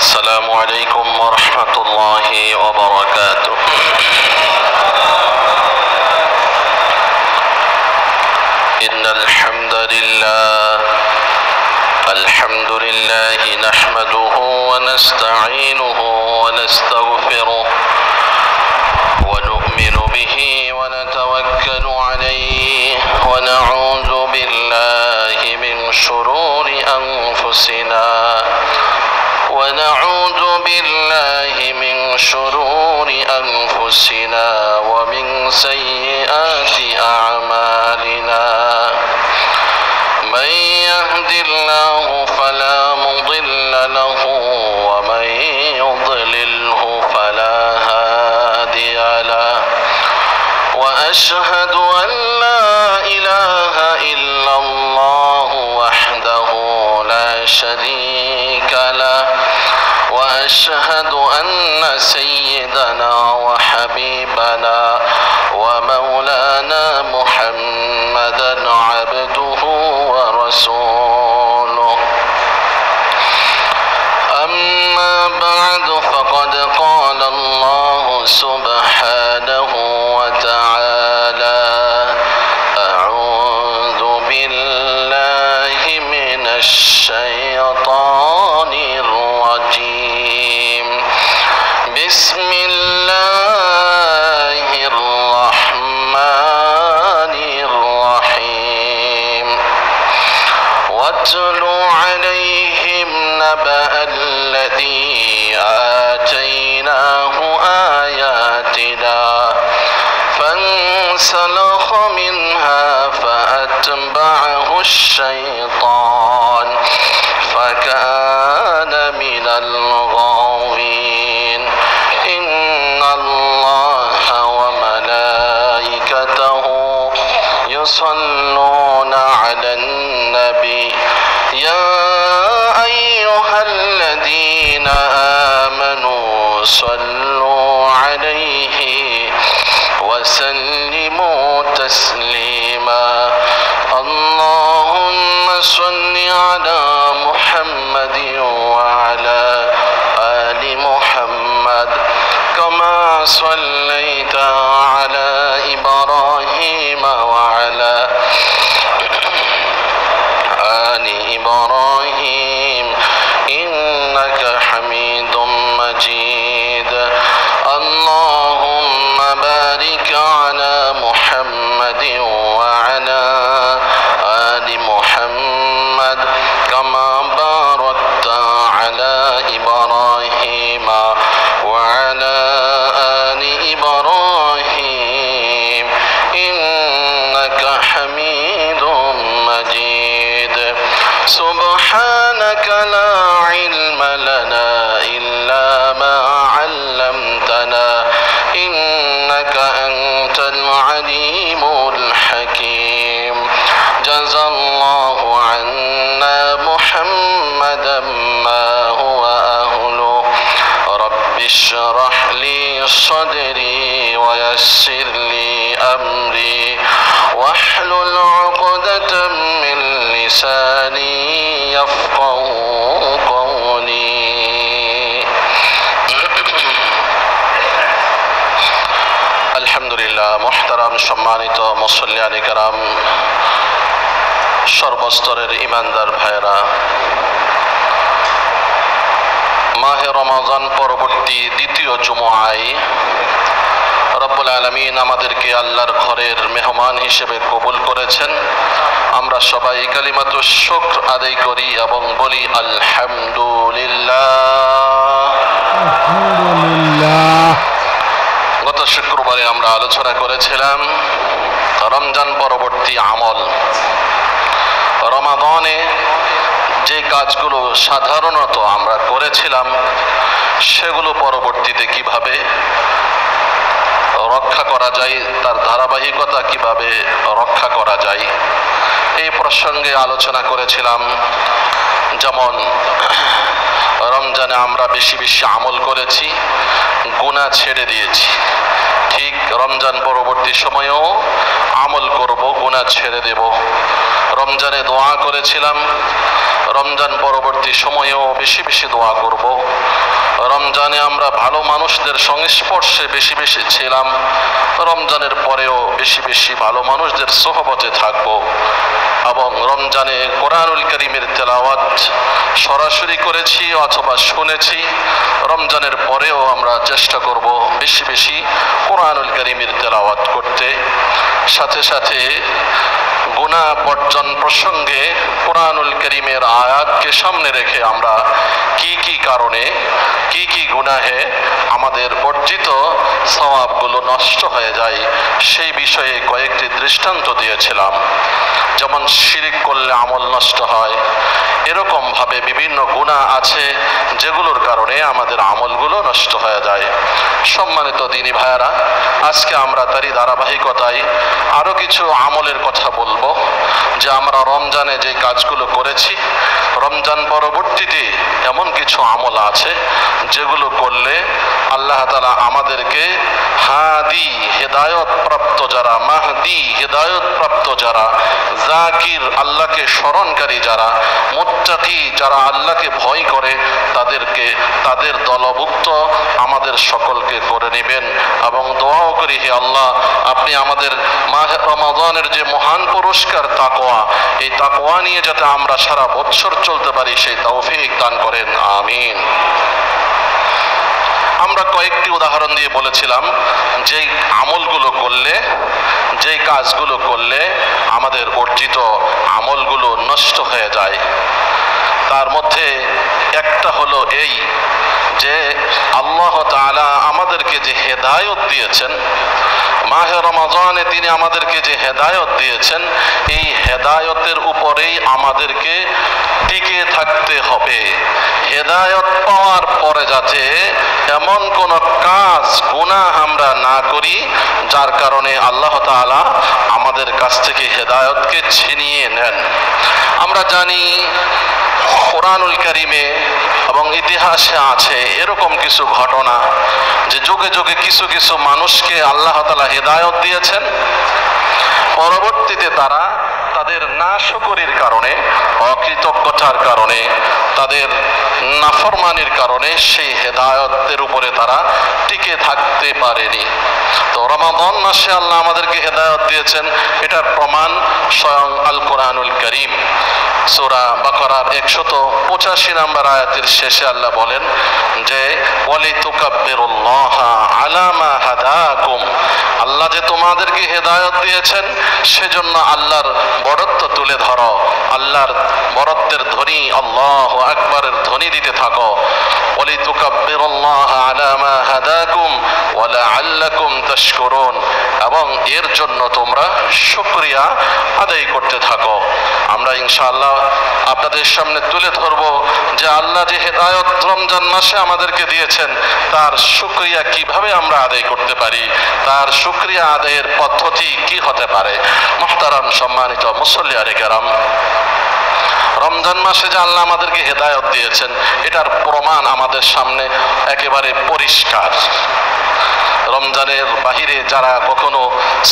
السلام عليكم ورحمة الله وبركاته. إن الحمد لله نحمده ونستعينه ونستغفره ونؤمن به ونتوكل عليه ونعوذ بالله من شرور أنفسنا ومن سيئات أعمالنا. من يهد الله فلا مضل له ومن يضلله فلا هادي له، وأشهد أن لا إله إلا الله وحده لا شريك له، وأشهد أن سيدنا وحبيبنا ومولانا محمدا عبده ورسوله. أما بعد فقد قال الله سبحانه وتعالى: أعوذ بالله من الشيطان الرجيم. بسم الله الرحمن الرحيم. واتل عليهم نبأ الذي آتيناه آياتنا فانسلخ منها فأتبعه الشيطان فكان من الغاوين. إن الله وملائكته يصلون على النبي يا أيها الذين آمنوا صلوا عليه وسلموا تسليما. اللهم صل على محمد وعلى آل محمد كما صليت على إبراهيم وعلى آل إبراهيم إنك حميد مجيد. اللهم بارك على محمد وعلى آل محمد كما باركت على إبراهيم وعلى آل إبراهيم إنك حميد مجيد. سبحانك لا علم لنا إلا ما علمتنا إنك أنت العليم الحكيم. جزى الله عنا محمدا ما هو أهله. رب اشرح لي صدري ويسر لي أمري واحلل عقدة من لساني يفقه قولي. আলহামদুলিল্লাহ। মুহতারাম সম্মানিত মুসল্লিয়ান কিরাম, সর্বস্তরের ইমানদার ভাইরা, মাহে রমজান পরবর্তী দ্বিতীয় জুমআয় রব্বুল আলামিন আমাদেরকে আল্লাহর ঘরের মেহমান হিসেবে কবুল করেছেন। আমরা সবাই কালিমাতু শুকর আদায় করি এবং বলি আলহামদুলিল্লাহ। গত শুক্রবারে আমরা আলোচনা করেছিলাম রমজান পরবর্তী আমল। রমাদানে যে কাজগুলো সাধারণত আমরা করেছিলাম সেগুলো পরবর্তীতে কিভাবে রক্ষা করা যায়, তার ধারাবাহিকতা কিভাবে রক্ষা করা যায়, এই প্রসঙ্গে আলোচনা করেছিলাম। যেমন রমজানে আমরা বেশি বেশি আমল করেছি, গুনাহ ছেড়ে দিয়েছি। ঠিক রমজান পরবর্তী সময়েও আমল করব, গুনাহ ছেড়ে দেব। রমজানে দোয়া করেছিলাম, রমজান পরবর্তী সময়েও বেশি বেশি দোয়া করব। রমজানে আমরা ভালো মানুষদের সংস্পর্শে বেশি বেশি ছিলাম, রমজানের পরেও বেশি বেশি ভালো মানুষদের সোহবতে থাকব। এবং রমজানে কোরআনুল কারীমের তেলাওয়াত সরাসরি করেছি অথবা শুনেছি, রমজানের পরেও আমরা চেষ্টা করব বেশি বেশি কোরআনুল কারীমের তেলাওয়াত করতে। সাথে সাথে গুনাহ বর্জন প্রসঙ্গে কোরআনুল কারীমের আয়াতকে সামনে রেখে আমরা কি কি কারণে কি কি গুনাহে আমাদের বর্জিত সওয়াবগুলো নষ্ট হয়ে যায় সেই বিষয়ে কয়েকটি দৃষ্টান্ত দিয়েছিলাম। যেমন শিরক করলে আমল নষ্ট হয়, এরকম ভাবে বিভিন্ন গুনাহ আছে যেগুলোর কারণে আমাদের আমলগুলো নষ্ট হয়ে যায়। সম্মানিত দিনী ভাইয়েরা, আজকে আমরা তারই ধারাবাহিকতায় আরো কিছু আমলের কথা বলবো, যে আমরা রমজানে যে কাজগুলো করেছি, রমজান পরবর্তীতে এমন কিছু আমল আছে যেগুলো করলে আল্লাহ তাআলা আমাদেরকে হাদি হেদায়ত প্রাপ্ত যারা, মাহদি হেদায়ত প্রাপ্ত যারা, জাকির আল্লাহকে স্মরণকারী যারা, মুত্তাকি যারা আল্লাহকে ভয় করে তাদের দলভুক্ত আমাদের সকলকে করে নেবেন। এবং দোয়াও করি, হে আল্লাহ, আপনি আমাদের মাহে রমাদানের যে মহান পুরস্কার তাকওয়া, এই তাকওয়া নিয়ে যাতে আমরা সারা বছর চলতে পারি সেই তৌফিক দান করেন, আমিন। আমরা কয়েকটি উদাহরণ দিয়ে বলেছিলাম যেই আমলগুলো করলে, যেই কাজগুলো করলে আমাদের অর্জিত আমলগুলো নষ্ট হয়ে যায়। তার মধ্যে একটা হলো এই যে আল্লাহ তাআলা আমাদেরকে যে হেদায়েত দিয়েছেন, মাহে রমাজানে তিনি আমাদেরকে যে হেদায়েত দিয়েছেন, এই হেদায়েতের উপরেই আমাদেরকে টিকে থাকতে হবে। হেদায়েত পাওয়ার পরে যাতে এমন কোন কাজ গুনাহ আমরা না করি যার কারণে আল্লাহ তাআলা আমাদের কাছ থেকে হেদায়েতকে ছিনিয়ে নেন। আমরা জানি কোরআনুল কারীমে এবং ইতিহাসে আছে এরকম কিছু ঘটনা যে যুগে যুগে কিছু কিছু মানুষকে আল্লাহ তাআলা হেদায়েত দিয়েছেন, পরবর্তীতে তারা তাদের নাশকরির কারণে, অকৃতজ্ঞতার কারণে, তাদের নাফরমানির কারণে সেই হেদায়েতের উপরে তারা টিকে থাকতে পারেনি। তো রমাদান মাসে আল্লাহ আমাদেরকে হেদায়েত দিয়েছেন, এটার প্রমাণ স্বয়ং আল কোরআনুল কারীম। সূরা বাকারার 185 নম্বর আয়াতের শেষে আল্লাহ বলেন যে ওয়ালিতুকাব্বিরুল্লাহা আলা মা হাদাকুম, আল্লাহ যে তোমাদেরকে হেদায়েত দিয়েছেন সেজন্য আল্লাহর বড়ত্ব তুলে ধরো, আল্লাহর বড়ত্বের ধ্বনি, আল্লাহু আকবারের ধ্বনি দিতে থাকো। ওয়ালিতুকাব্বিরুল্লাহা আলা মা হাদাকুম ওয়া লাআল্লাকুম তাশকুরুন, এবং এর জন্য তোমরা শুকরিয়া আদায় করতে থাকো। আমরা ইনশাআল্লাহ আপনাদের সামনে তুলে ধরব যে আল্লাহ যে হেদায়েত রমজান মাসে আমাদেরকে দিয়েছেন তার শুকরিয়া কিভাবে আমরা আদায় করতে পারি, তার শুকরিয়া আদায়ের পদ্ধতি কি হতে পারে। মুহতারাম সম্মানিত মুসল্লিয়ানে কেরাম, রমজান মাসে যে আল্লাহ আমাদেরকে হেদায়েত দিয়েছেন এটার প্রমাণ আমাদের সামনে একেবারে পরিষ্কার। রমজানের বাহিরে যারা কখনো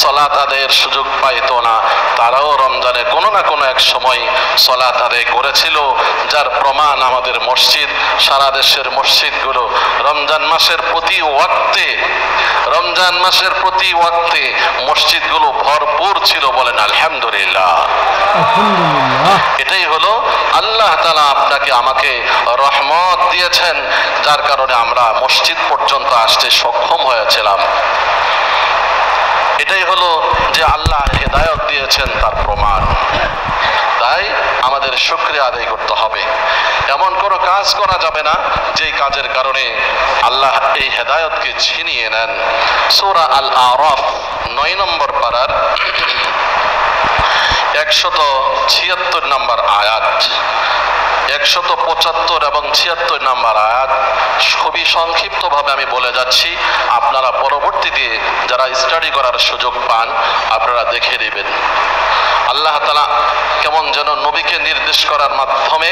সালাত আদায়ের সুযোগ পাইতো না, তারাও রমজানে কোনো না কোনো এক সময় সালাত আদায় করেছিল, যার প্রমাণ আমাদের মসজিদ, সারা দেশের মসজিদগুলো রমজান মাসের প্রতি ওয়াক্তে মসজিদগুলো ভরপুর ছিল। বলেন আলহামদুলিল্লাহ। এটাই হলো আল্লাহ তাআলা আপনাকে আমাকে রহমত দিয়েছেন, যার কারণে আমরা মসজিদ পর্যন্ত আসতে সক্ষম হয়েছিলাম। এটাই হলো যে আল্লাহ হেদায়েত দিয়েছেন তার প্রমাণ। তাই আমাদের শুকরিয়া আদায় করতে হবে। এমন কোনো কাজ করা যাবে না যেই কাজের কারণে আল্লাহ এই হেদায়েতকে ছিনিয়ে নেন। সূরা আল আরাফ 9 নম্বর পারার 176 নম্বর আয়াত, 175 এবং 76 নম্বর আয়াত খুবই সংক্ষিপ্তভাবে আমি বলে যাচ্ছি, আপনারা পরবর্তীতে যারা স্টাডি করার সুযোগ পান আপনারা দেখে নেবেন। আল্লাহ তাআলা কেমন যেন নবী নবীকে নির্দেশ করার মাধ্যমে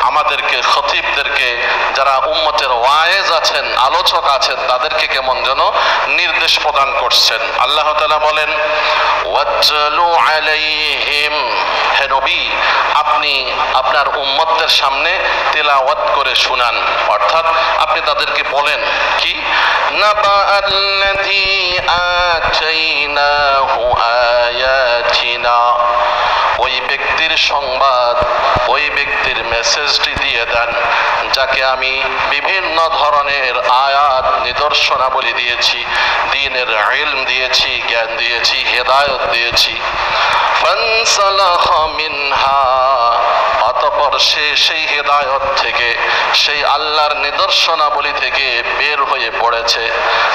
আমাদেরকে, খতিবদেরকে, যারা উম্মতের ওয়ায়েজ আছেন, আলোচক আছেন, তাদেরকে কেমন যেন নির্দেশ প্রদান করছেন। আল্লাহ তাআলা বলেন, ওয়াতলু আলাইহিম, হে নবী আপনি আপনার উম্মতদের সামনে তেলাওয়াত করে শুনান, অর্থাৎ আপনি তাদেরকে বলেন কি, নাবা আল্লাযী আতাইনাহু আয়াতিনা, ওই ব্যক্তির সংবাদ, ওই ব্যক্তির মেসেজটি দিয়ে দেন যাকে আমি বিভিন্ন ধরনের আয়াত, নিদর্শনাবলী দিয়েছি, দ্বীনের ইলম দিয়েছি, জ্ঞান দিয়েছি, হেদায়েত দিয়েছি। ফানসালাখা মিনহা, অতঃপর সে সেই হেদায়েত থেকে, সেই আল্লাহর নিদর্শনাবলী থেকে বের হয়ে পড়েছে,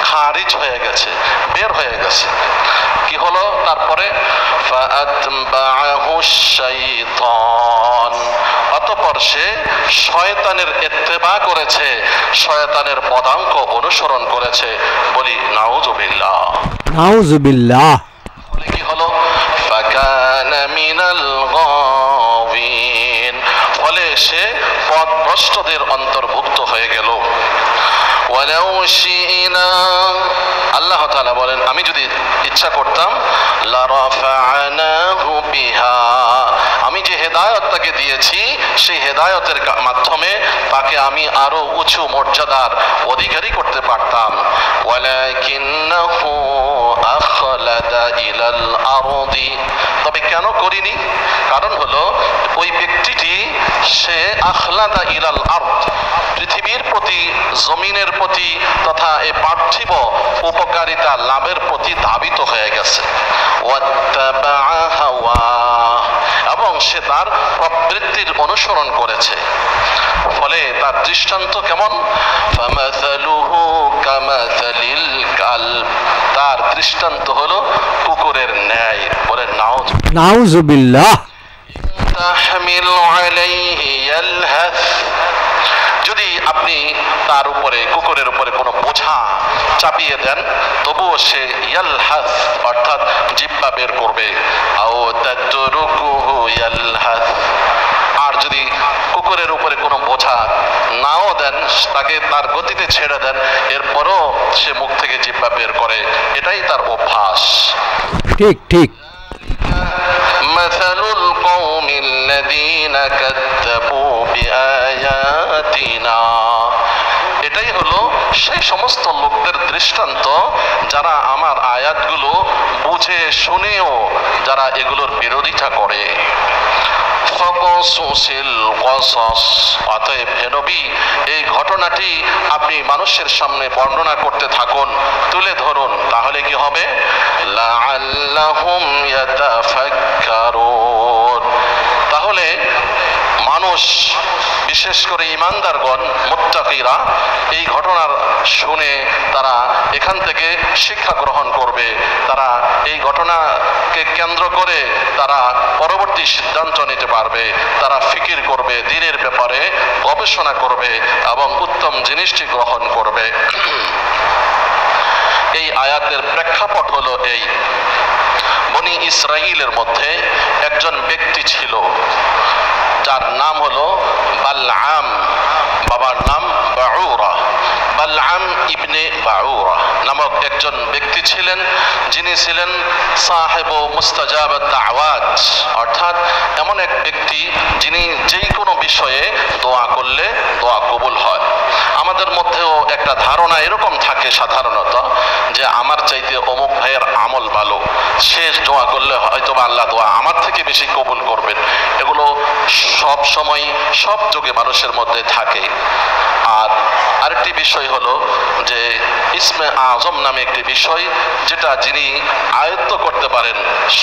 খারিজ হয়ে গেছে, বের হয়ে গেছে। কি হলো তারপরে? ফাআতবাআহু শাইতান, অতঃপর সে শয়তানের ইত্তেবা করেছে, শয়তানের পদাঙ্ক অনুসরণ করেছে। বলি নাউযুবিল্লাহ, নাউযুবিল্লাহ। বলে কি হলো? ফাকানা মিনাল গাওয়িন, ফলে সে পথভ্রষ্টদের অন্তর্ভুক্ত হয়ে গেল। ওয়ালাউ শি'না, আল্লাহ তাআলা বলেন আমি যদি ইচ্ছা করতাম, লারাফা'নাহু বিহা, আমি যে হেদায়েত তাকে দিয়েছি সেই হেদায়েতের মাধ্যমে তাকে আমি আরো উঁচু মর্যাদার অধিকারী করতে পারতাম। ওয়ালাকিন্নাহু আখলাদা ইলাল আরদি, তবে কেন করিনি? কারণ হলো ওই ব্যক্তিটি সে আখলাদা ইলাল আরদ, পৃথিবীর প্রতি, জমিনের প্রতি তথা এই পার্থিব উপকারিতা লাভের প্রতি ধাবিত হয়ে গেছে। ওয়াত্তাবাআ হাওয়া, এবং সে তার প্রবৃত্তির অনুসরণ করেছে। ফলে তার দৃষ্টান্ত কেমন? ফামাসালুহু কামাসালিল কালব, তার দৃষ্টান্ত হলো কুকুরের ন্যায়। বলে নাউযুবিল্লাহ। তাহমিল আলাইহি ইয়ালহাস, যদি আপনি তার উপরে, কুকুরের উপরে কোনো বোঝা চাপিয়ে দেন তবুও সে ইয়ালহাস, অর্থাৎ জিহ্বা বের করবে। আও তাতরুকুহু ইয়ালহাস, আর যদি কুকুরের উপরে কোনো বোঝা নাও দেন, তাকে তার গতিতে ছেড়ে দেন, এরপরও সে মুখ থেকে জিহ্বা বের করে, এটাই তার অভ্যাস। ঠিক ঠিক। মাসালুল কওমিল্লাযীনা কাযযাবু বিআয়াতিনা, এটাই হলো সেই সমস্ত লোকদের দৃষ্টান্ত যারা আমার আয়াতগুলো বুঝে শুনেও যারা এগুলোর বিরোধিতা করে। ফাকসুসিল কসস, অতএব হে নবী এই ঘটনাটি আপনি মানুষের সামনে বর্ণনা করতে থাকুন, তুলে ধরুন, তাহলে কি হবে? লাআল্লাহুম ইয়াতাফাক্কারুন, তাহলে মানুষ, বিশেষ করে ঈমানদারগণ, মুত্তাকিরা এই ঘটনার শুনে তারা এখান থেকে শিক্ষা গ্রহণ করবে, তারা এই ঘটনাকে কেন্দ্র করে তারা পরবর্তী সিদ্ধান্ত নিতে পারবে, তারা ফিকির করবে, দ্বীনের ব্যাপারে গবেষণা করবে এবং উত্তম জিনিসটি গ্রহণ করবে। এই আয়াতের প্রেক্ষাপট হলো এই, বনি ইসরাইলের মধ্যে একজন ব্যক্তি ছিল যার নাম হলো বালআম, বাবার নাম বাউরা। বালআম ইবনে বাউরা নামক একজন ব্যক্তি ছিলেন, যিনি ছিলেন সাহেব মুস্তাজাবাত দাওয়াত, অর্থাৎ এমন এক ব্যক্তি যিনি যেই কোনো বিষয়ে দোয়া করলে দোয়া কবুল হয়। আমাদের মধ্যেও একটা ধারণা এরকম থাকে সাধারণত যে আমার চাইতে অমুক ভাইয়ের আমল ভালো, সে দোয়া করলে হয়তো আল্লাহ দোয়া আমার থেকে বেশি কবুল করবেন। এগুলো সব সময় সব যুগে মানুষের মধ্যে থাকে। আর আরেকটি বিষয় হলো যে ইসমে আজম নামে একটি বিষয়, যেটা যিনি আয়ত্ত করতে পারেন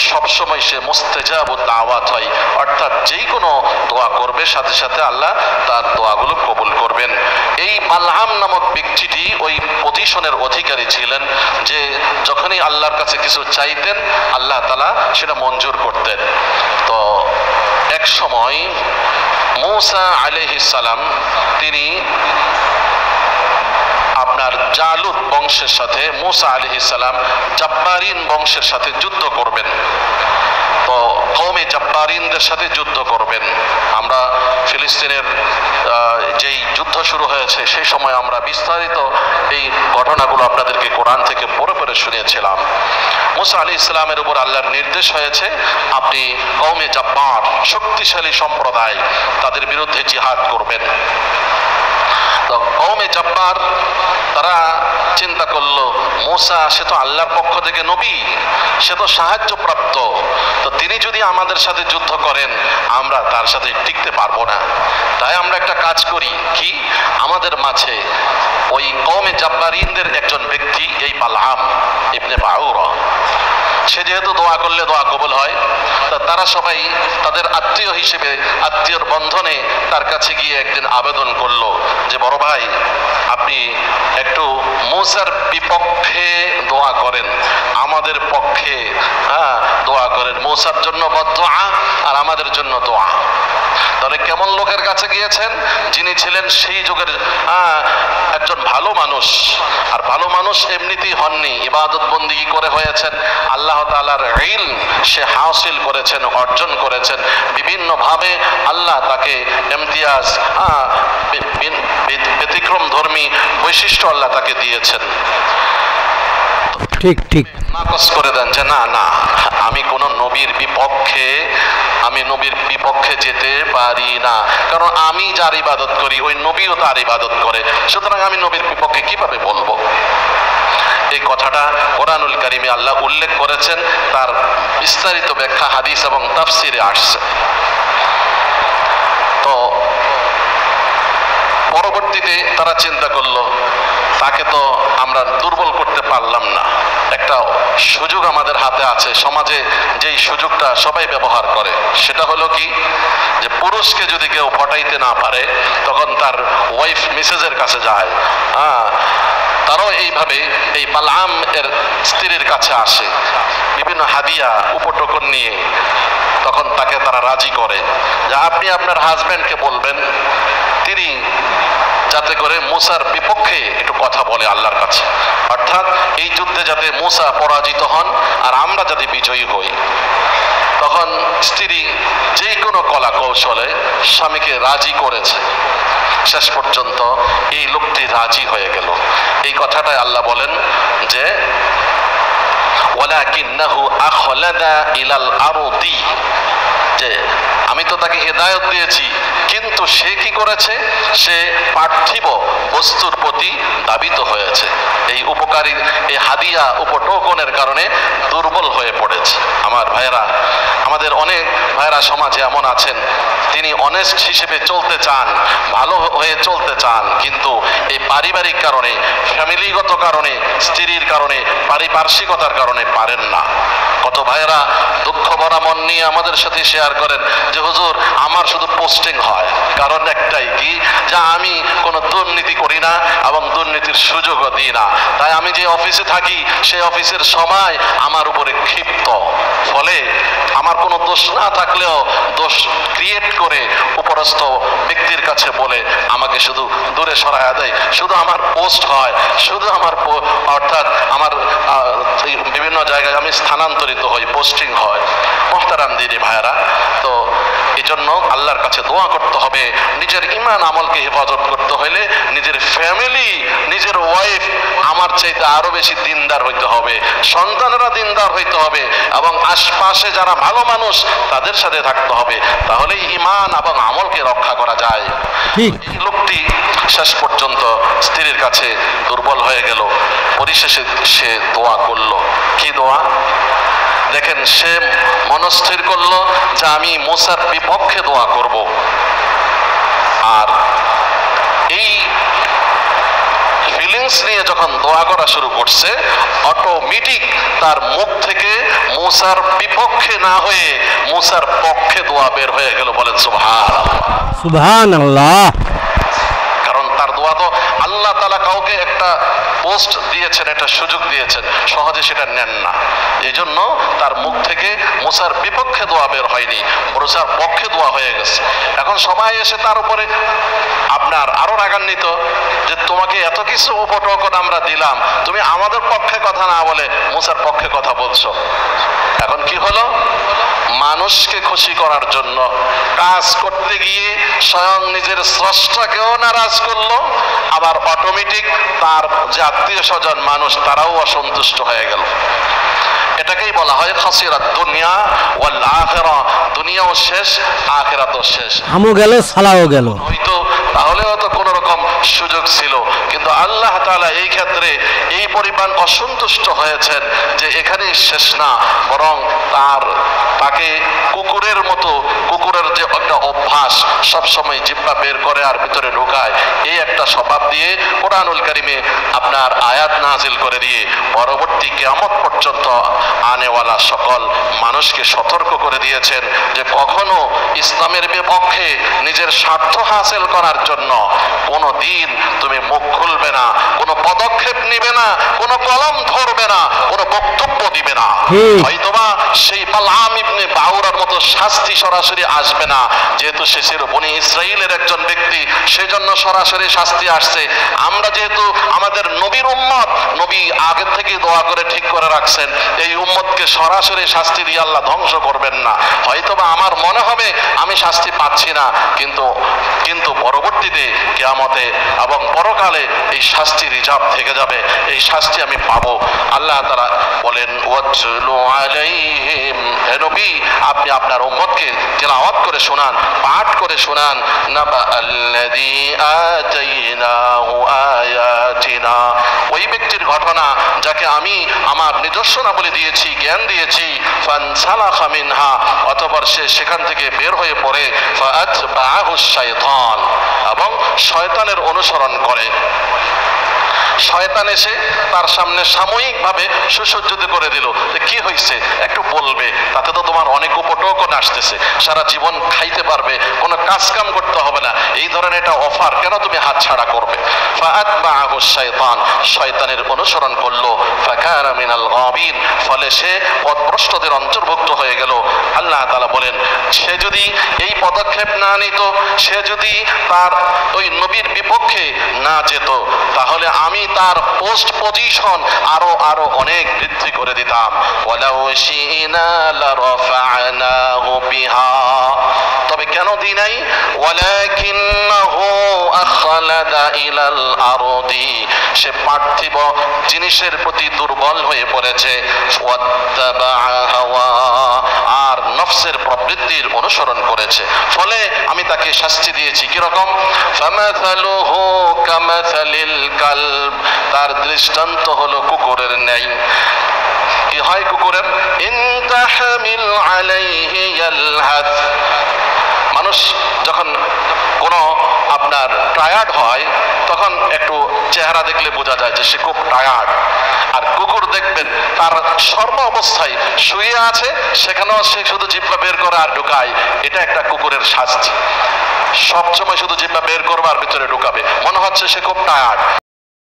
সবসময় সে মুস্তাজাবুদ দাওয়াত হয়, অর্থাৎ যেই কোনো দোয়া করবে সাথে সাথে আল্লাহ তার দোয়াগুলো কবুল করবেন। এই বালআম নামক ব্যক্তিটি ওই পজিশনের অধিকারী ছিলেন যে যখনই আল্লাহর কাছে কিছু চাইতেন আল্লাহ তাআলা সেটা মঞ্জুর করতেন। তো এক সময় মূসা আলাইহিস সালাম তিনি আপনার জালুত বংশের সাথে মুসা আলাইহিস সালাম জাব্বারিন বংশের সাথে যুদ্ধ করবেন। তো কওমে জাব্বারিনদের সাথে যুদ্ধ করবেন। আমরা ফিলিস্তিনের যেই যুদ্ধ শুরু হয়েছে সেই সময় আমরা বিস্তারিত এই ঘটনাগুলো আপনাদেরকে কোরআন থেকে পড়ে পড়ে শুনিয়েছিলাম। মুসা আলাইহিস সালামের উপর আল্লাহর নির্দেশ হয়েছে, আপনি কওমে জাব্বার, শক্তিশালী সম্প্রদায়, তাদের বিরুদ্ধে জিহাদ করবেন। তো কওমে জাব্বার তারা চিন্তা করলো, মুসা সে তো আল্লাহর পক্ষ থেকে নবী, সে তো সাহায্যপ্রাপ্ত, তো তিনি যদি আমাদের সাথে যুদ্ধ করেন আমরা তার সাথে টিকতে পারবো না। তাই আমরা একটা কাজ করি, কি আমাদের মাঝে ওই কওমে জাব্বারিনদের একজন ব্যক্তি, এই বালআম ইবনে বাউরা, সে যেহেতু দোয়া করলে দোয়া কবুল হয়, তারা সবাই তাদের আত্মীয় হিসেবে আত্মীয়র বন্ধনে তার কাছে গিয়ে একদিন আবেদন করলো যে বড় ভাই আপনি একটু মুসার বিপক্ষে দোয়া করেন, আমাদের পক্ষে দোয়া করেন, মুসার জন্য বদদোয়া আর আমাদের জন্য দোয়া। তাহলে কেমন লোকের কাছে গিয়েছেন, যিনি ছিলেন সেই যুগের একজন ভালো মানুষ। আর ভালো মানুষ এমনিতেই হননি, ইবাদত বন্দেগী করে হয়েছেন, আল্লাহ তাআলার ইলম সে হাসিল করেছেন, অর্জন করেছেন, বিভিন্ন ভাবে আল্লাহ তাকে ইমতিয়াজ ব্যতিক্রম ধর্মী বৈশিষ্ট্য আল্লাহ তাকে দিয়েছেন। ঠিক ঠিক নাকচ করে দেন যে না না, আমি কোন নবীর বিপক্ষে যেতে পারি না, কারণ আমি যার ইবাদত করি ওই নবীও তার ইবাদত করে, সুতরাং আমি নবীর বিপক্ষে কিভাবে বলবো। এই কথাটা কোরআনুল কারীমে আল্লাহ উল্লেখ করেছেন, তার বিস্তারিত ব্যাখ্যা হাদিস এবং তাফসিরে আসছে। তো পরবর্তীতে তারা চিন্তা করলো, তাকে তো আমরা দুর্বল করতে পারলাম না, একটা সুযোগ আমাদের হাতে আছে, সমাজে যেই সুযোগটা সবাই ব্যবহার করে, সেটা হলো কি যে পুরুষকে যদি কেউ পটাইতে না পারে তখন তার ওয়াইফ মিসেসের কাছে যায়। তারাও এইভাবে এই বালআম এর স্ত্রীর কাছে আসে বিভিন্ন হাদিয়া উপটোকন নিয়ে, তখন তাকে তারা রাজি করে যে আপনি আপনার হাজবেন্ডকে বলবেন তিনি যাতে করে মুসার বিপক্ষে একটু কথা বলে আল্লাহর কাছে, অর্থাৎ এই যুদ্ধে যাতে মুসা পরাজিত হন আর আমরা যাতে বিজয়ী হই। তখন স্ত্রী যে কোনো কলা কৌশলে স্বামীকে রাজি করেছে, শেষ পর্যন্ত এই লোকটি রাজি হয়ে গেল। এই কথাটাই আল্লাহ বলেন যে ওয়ালাকিন্নাহু আখলাদা ইলাল আরদি, যে আমি তো তাকে হেদায়েত দিয়েছি, কিন্তু সে কি করেছে, সে পার্থিব বস্তুর প্রতি ধাবিত হয়েছে, এই উপকারী এই হাদিয়া উপটোকনের কারণে দুর্বল হয়ে পড়েছে। আমার ভাইয়েরা, আমাদের অনেক ভাইয়েরা সমাজে এমন আছেন, তিনি অনেস্ট হিসেবে চলতে চান, ভালো হয়ে চলতে চান, কিন্তু এই পারিবারিক কারণে, ফ্যামিলিগত কারণে, স্ত্রীর কারণে, পারিপার্শ্বিকতার কারণে পারেন না। কত ভাইয়েরা দুঃখ ভরা মন নিয়ে আমাদের সাথে শেয়ার করেন যে হুজুর আমার শুধু পোস্টিং হয়, কারণ একটাই কি যে আমি কোনো দুর্নীতি করি না এবং দুর্নীতির সুযোগও দিই না, তাই আমি যে অফিসে থাকি সেই অফিসের সময় আমার উপরে ক্ষিপ্ত, ফলে আমার কোনো দোষ না থাকলেও দোষ ক্রিয়েট করে উপরস্থ ব্যক্তির কাছে বলে আমাকে শুধু দূরে সরায়া দেয়, শুধু আমার পোস্ট হয়, শুধু আমার অর্থাৎ আমার বিভিন্ন জায়গায় আমি স্থানান্তরিত হই, পোস্টিং হয়। মোহতারাম দিনী ভাইয়েরা, তো এই জন্য আল্লাহর কাছে দোয়া করতে হবে, নিজের ঈমান আমলকে হেফাজত করতে হলে নিজের ফ্যামিলি, নিজের ওয়াইফ আমার চাইতে আরো বেশি দিনদার হইতে হবে, সন্তানেরা দিনদার হইতে হবে এবং আশপাশে যারা ভালো মানুষ তাদের সাথে থাকতে হবে, তাহলেই ঈমান এবং আমলকে রক্ষা করা যায়। এই লোকটি শেষ পর্যন্ত স্ত্রীর কাছে দুর্বল হয়ে গেল, পরিশেষে সে দোয়া করলো। কি দোয়া দেখেন, সে মনস্থির করলো যে আমি মুসার বিপক্ষে দোয়া করব, আর এই ফিলিংস নিয়ে যখন দোয়া করা শুরু করছে, অটোমেটিক তার মুখ থেকে মুসার বিপক্ষে না হয়ে মুসার পক্ষে দোয়া বের হয়ে গেল। বলেন সুবহানাল্লাহ। সুবহানাল্লাহ। কারণ তার দোয়া তো আল্লাহ আল্লাহ তাআলা কাউকে একটা পোস্ট দিয়েছেন, একটা সুযোগ দিয়েছেন, সহজে সেটা নেন না। এই জন্য তার মুখ থেকে মুসার বিপক্ষে দোয়া বের হয়নি, মুসার পক্ষে দোয়া হয়ে গেছে। এখন সবাই এসে তার উপরে আপনার আরো রাগান্বিত যে তোমাকে এত কিছু উপটোকন আমরা দিলাম, তুমি আমাদের পক্ষে কথা না বলে মুসার পক্ষে কথা বলছো। এখন কি হলো? মানুষকে খুশি করার জন্য কাজ করতে গিয়ে স্বয়ং নিজের স্রষ্টাকেও নারাজ করলো, আবার অটোমেটিক তার যে আত্মীয় স্বজন মানুষ তারাও অসন্তুষ্ট হয়ে গেল। এটাকেই বলা হয় খাসিরাত দুনিয়া ওয়াল আখিরা, দুনিয়াও শেষ আখিরাতও শেষ। আমও গেল সালাও গেল। হয়তো তাহলে হয়তো কোনো রকম সুযোগ ছিল, কিন্তু আল্লাহ তাআলা এই ক্ষেত্রে এই পরিমাণ অসন্তুষ্ট হয়েছেন যে এখানেই শেষ না, বরং তাকে কুকুরের মতো, কুকুরের যে একটা অভ্যাস সবসময় জিহ্বা বের করে আর ভিতরে ঢোকায়, এই একটা স্বভাব দিয়ে কোরআনুল কারিমে আপনার আয়াত নাজিল করে দিয়ে পরবর্তী কিয়ামত পর্যন্ত আনেওয়ালা সকল মানুষকে সতর্ক করে দিয়েছেন যে কখনো ইসলামের বিপক্ষে নিজের স্বার্থ হাসিল করার জন্য কোনো দিন তুমি মুখ খুলবে না, কোনো পদক্ষেপ নিবে না, কোনো কলম ধরবে না, কোনো বক্তব্য দিবে না। হয়তোবা সেই বালআম ইবনে বাউরার মতো শাস্তি সরাসরি আসবে না, যেহেতু সে ছিল বনি ইসরাইলের একজন ব্যক্তি, সেজন্য সরাসরি শাস্তি আসছে। আমরা যেহেতু আমাদের নবীর উম্মত, নবী আগে থেকে দোয়া করে ঠিক করে রাখছেন এই উম্মতকে সরাসরি শাস্তি দিয়ে আল্লাহ ধ্বংস করবেন না। হয়তোবা আমার মনে হবে আমি শাস্তি পাচ্ছি না, কিন্তু পরবর্তীতে কিয়ামতে এবং পরকালে এই শাস্তি রিজার্ভ থেকে যাবে, এই শাস্তি আমি পাবো। আল্লাহ তাআলা বলেন ওয়াতলু আলাইহিম, হে নবী আপনি আপনার উম্মতকে তিলাওয়াত করে শোনান, পাঠ করে শোনান, নাবা আল্লাযী আতাইনাহু আয়াতিনা, ওই ব্যক্তির ঘটনা যাকে আমি আমার নিদর্শনাবলী দিয়েছি, জ্ঞান দিয়েছি, ফানসালাখা মিনহা, অতঃপর সে সেখান থেকে বের হয়ে পড়ে, ফাআতবাহু শাইতান, এবং শয়তানের অনুসরণ করে। শয়তান এসে তার সামনে সাময়িকভাবে সুসজ্জিত করে দিল, কি হয়েছে একটু বলবে, তাতে তো তোমার অনেক উপটোকন আসতেছে, সারা জীবন খাইতে পারবে, কোনো কাজ কাম করতে হবে না, এই ধরনের একটা অফার, কেন তুমি হাত ছাড়া করবে? ফাআতবাহু শাইতান, শয়তানের অনুসরণ করলো, ফাকানা মিনাল গাবিন, ফলে সে পথভ্রষ্টদের অন্তর্ভুক্ত হয়ে গেল। আল্লাহ তাআলা বলেন সে যদি এই পদক্ষেপ না নিত, সে যদি তার ওই নবীর বিপক্ষে না যেত, তাহলে আমি তার পোস্ট পজিশন আরো অনেক বৃদ্ধি করে দিতাম। ওয়ালাউ শিনা লারাফা'নাহু বিহা, তবে কেন দিই নাই? ওয়ালাকিন্নাহু আখলাদা ইলাল আরদি, সে পার্থিব জিনিসের প্রতি দুর্বল হয়ে পড়েছে। ওয়াত্তাবা'a হাওয়া, আর নফসের প্রবৃত্তির অনুসরণ করেছে, ফলে আমি তাকে শাস্তি দিয়েছি। কিরকম? ফামাসালুহু কামাসালিল কালব, তার দৃষ্টান্ত হলো কুকুরের ন্যায়। কি হয় কুকুরের? ইন তাহমিল আলাইহি ইয়ালহাস, মানুষ যখন কোনো আপনার টায়ার্ড হয় তখন একটু চেহারা দেখলে বোঝা যায় যে সে খুব টায়ার্ড। আর কুকুর দেখবেন তার সর্ব অবস্থায় শুয়ে আছে, সেখানেও সে শুধু জিহ্বা বের করে আর ঢুকায়, এটা একটা কুকুরের শাস্তি। সবসময় শুধু জিহ্বা বের করবে আর ভিতরে ঢুকাবে, মনে হচ্ছে সে খুব টায়ার্ড।